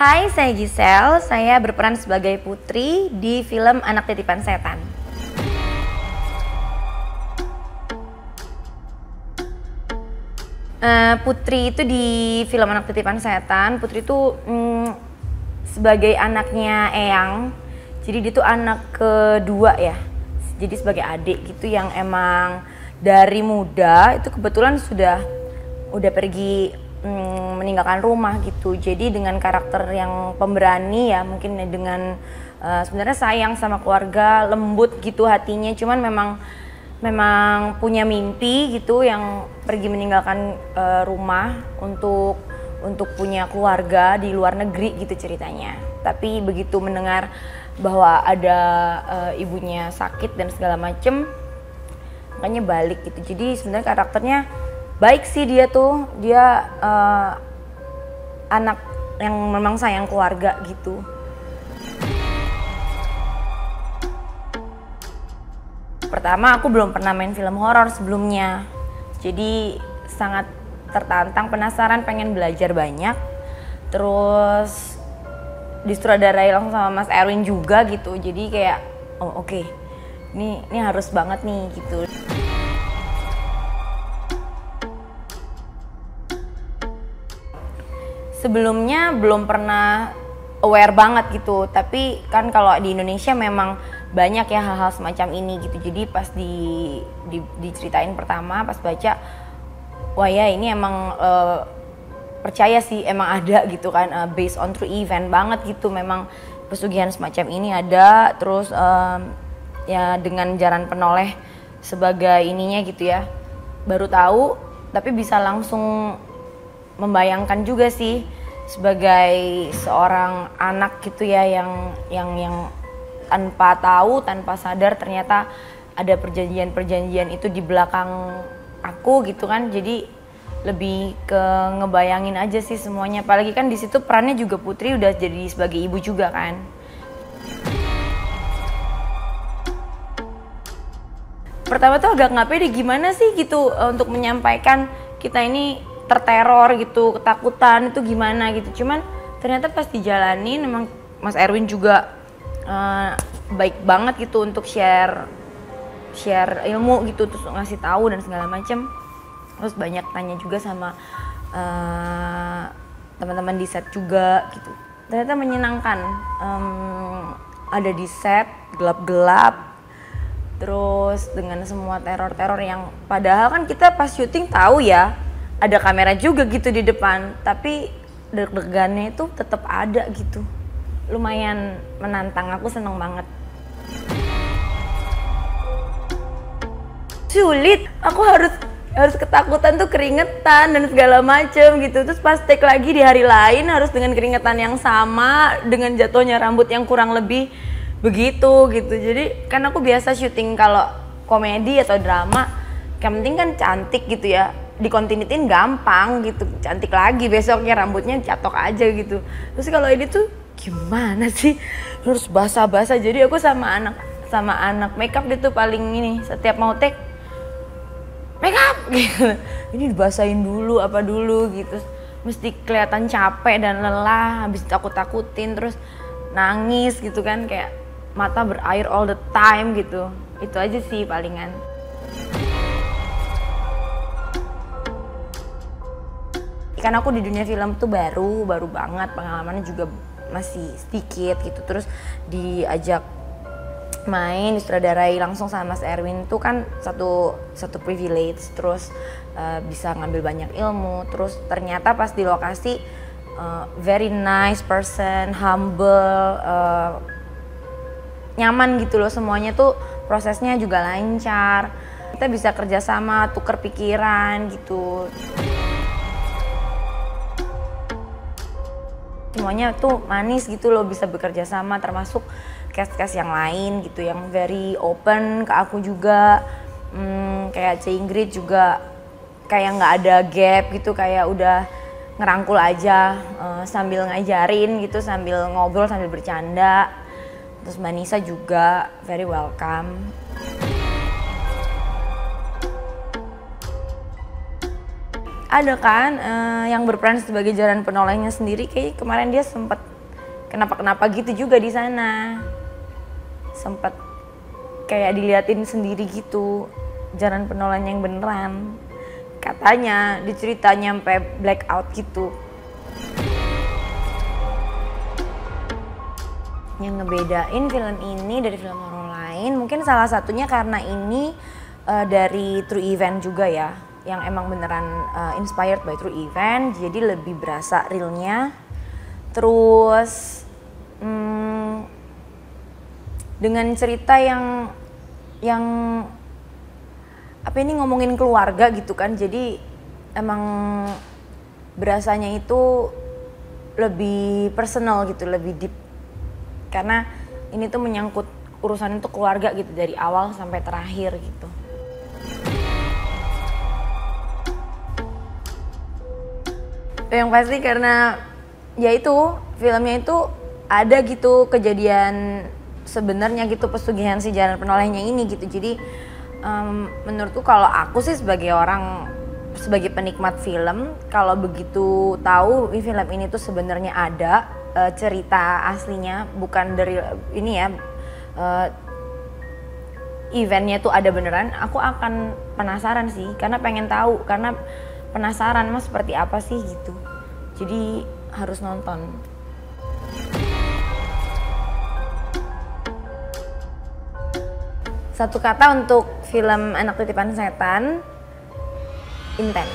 Hai, saya Giselle. Saya berperan sebagai Putri di film Anak Titipan Setan. Putri itu di film Anak Titipan Setan, Putri itu sebagai anaknya Eyang. Jadi dia tuh anak kedua ya. Jadi sebagai adik gitu yang emang dari muda itu kebetulan udah pergi meninggalkan rumah gitu. Jadi dengan karakter yang pemberani ya, mungkin dengan sebenarnya sayang sama keluarga, lembut gitu hatinya, cuman memang punya mimpi gitu yang pergi meninggalkan rumah untuk punya keluarga di luar negeri gitu ceritanya. Tapi begitu mendengar bahwa ada ibunya sakit dan segala macem, makanya balik gitu. Jadi sebenarnya karakternya baik sih, dia anak yang memang sayang keluarga gitu. Pertama, aku belum pernah main film horor sebelumnya, jadi sangat tertantang, penasaran, pengen belajar banyak. Terus disutradarai langsung sama Mas Erwin juga gitu, jadi kayak oh oke, ini harus banget nih gitu. Sebelumnya belum pernah aware banget gitu, tapi kan kalau di Indonesia memang banyak ya hal-hal semacam ini gitu. Jadi pas diceritain pertama, pas baca, wah ya ini emang percaya sih emang ada gitu kan, based on true event banget gitu. Memang pesugihan semacam ini ada, terus ya dengan Jaran Penoleh sebagai ininya gitu ya, baru tahu, tapi bisa langsung membayangkan juga sih sebagai seorang anak gitu ya yang tanpa tahu, tanpa sadar ternyata ada perjanjian-perjanjian itu di belakang aku gitu kan. Jadi lebih ke ngebayangin aja sih semuanya. Apalagi kan di situ perannya juga Putri udah jadi sebagai ibu juga kan. Pertama tuh agak nggak pede gimana sih gitu untuk menyampaikan kita ini terteror gitu, ketakutan itu gimana gitu. Cuman ternyata pas dijalanin emang Mas Erwin juga baik banget gitu untuk share ilmu gitu, terus ngasih tahu dan segala macem. Terus banyak tanya juga sama teman-teman di set juga gitu. Ternyata menyenangkan, ada di set gelap-gelap, terus dengan semua teror-teror yang padahal kan kita pas syuting tahu ya ada kamera juga gitu di depan, tapi deg-degannya itu tetap ada gitu. Lumayan menantang, aku seneng banget. Sulit, aku harus ketakutan tuh, keringetan dan segala macem gitu. Terus pas take lagi di hari lain harus dengan keringetan yang sama, dengan jatuhnya rambut yang kurang lebih begitu gitu. Jadi kan aku biasa syuting kalau komedi atau drama, yang penting kan cantik gitu ya, dikontinuitin gampang gitu, cantik lagi besoknya rambutnya catok aja gitu. Terus kalau ini tuh gimana sih, harus basah-basah. Jadi aku sama anak makeup dia tuh paling ini, setiap mau take makeup gitu, ini dibasahin dulu apa dulu gitu, mesti kelihatan capek dan lelah, habis takut-takutin terus nangis gitu kan, kayak mata berair all the time gitu. Itu aja sih palingan. Kan aku di dunia film tuh baru banget, pengalamannya juga masih sedikit gitu. Terus diajak main, disutradarai langsung sama Mas Erwin tuh kan satu privilege. Terus bisa ngambil banyak ilmu. Terus ternyata pas di lokasi very nice person, humble, nyaman gitu loh semuanya tuh, prosesnya juga lancar. Kita bisa kerjasama, tuker pikiran gitu. Semuanya tuh manis gitu loh, bisa bekerja sama, termasuk cast-cast yang lain gitu yang very open ke aku juga. Kayak C. Ingrid juga kayak nggak ada gap gitu, kayak udah ngerangkul aja sambil ngajarin gitu, sambil ngobrol, sambil bercanda. Terus Mbak Nisa juga very welcome. ada kan yang berperan sebagai jalan penolehnya sendiri, kayak kemarin dia sempet kenapa gitu juga di sana, sempet kayak diliatin sendiri gitu jalan penolehnya yang beneran, katanya diceritanya sampai blackout gitu. Yang ngebedain film ini dari film horor lain mungkin salah satunya karena ini dari true event juga ya, yang emang beneran inspired by true event, jadi lebih berasa realnya. Terus dengan cerita yang apa ini ngomongin keluarga gitu kan, jadi emang berasanya itu lebih personal gitu, lebih deep, karena ini tuh menyangkut urusan itu keluarga gitu dari awal sampai terakhir gitu. Yang pasti karena ya itu filmnya itu ada gitu kejadian sebenarnya gitu, pesugihan si jalan penolehnya ini gitu. Jadi menurutku kalau aku sih sebagai orang, sebagai penikmat film, kalau begitu tahu film ini tuh sebenarnya ada cerita aslinya, bukan dari ini ya, eventnya tuh ada beneran, aku akan penasaran sih, karena pengen tahu, karena penasaran mas seperti apa sih gitu. Jadi harus nonton. Satu kata untuk film Anak Titipan Setan, intens.